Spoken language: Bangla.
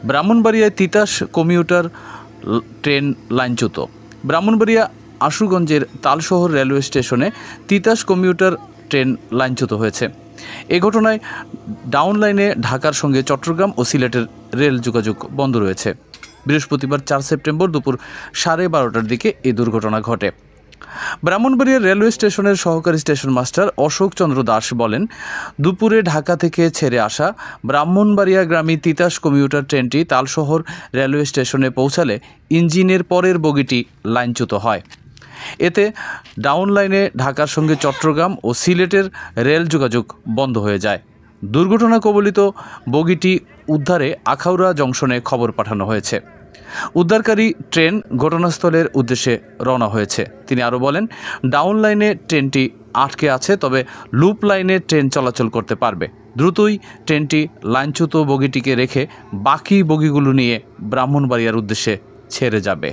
ব্রাহ্মণবাড়িয়ায় তিতাস কমিউটার ট্রেন লাইনচ্যুত। ব্রাহ্মণবাড়িয়া আশুগঞ্জের তালশহর রেলওয়ে স্টেশনে তিতাস কমিউটার ট্রেন লাইনচ্যুত হয়েছে। এ ঘটনায় ডাউন লাইনে ঢাকার সঙ্গে চট্টগ্রাম ও সিলেটের রেল যোগাযোগ বন্ধ রয়েছে। বৃহস্পতিবার 4 সেপ্টেম্বর দুপুর 12:30টার দিকে এই দুর্ঘটনা ঘটে। ব্রাহ্মণবাড়িয়া রেলওয়ে স্টেশনের সহকারী স্টেশন মাস্টার অশোক চন্দ্র দাস বলেন, দুপুরে ঢাকা থেকে ছেড়ে আসা ব্রাহ্মণবাড়িয়াগামী তিতাস কমিউটার ট্রেনটি তালশহর রেলওয়ে স্টেশনে পৌঁছালে ইঞ্জিনের পরের বগিটি লাইনচ্যুত হয়। এতে ডাউন লাইনে ঢাকার সঙ্গে চট্টগ্রাম ও সিলেটের রেল যোগাযোগ বন্ধ হয়ে যায়। দুর্ঘটনা কবলিত বগিটি উদ্ধারে আখাউড়া জংশনে খবর পাঠানো হয়েছে। উদ্ধারকারী ট্রেন ঘটনাস্থলের উদ্দেশ্যে রওনা হয়েছে। তিনি আরও বলেন, ডাউন লাইনে ট্রেনটি আটকে আছে, তবে লুপ লাইনে ট্রেন চলাচল করতে পারবে। দ্রুতই ট্রেনটি লাইনচ্যুত বগিটিকে রেখে বাকি বগিগুলো নিয়ে ব্রাহ্মণবাড়িয়ার উদ্দেশ্যে ছেড়ে যাবে।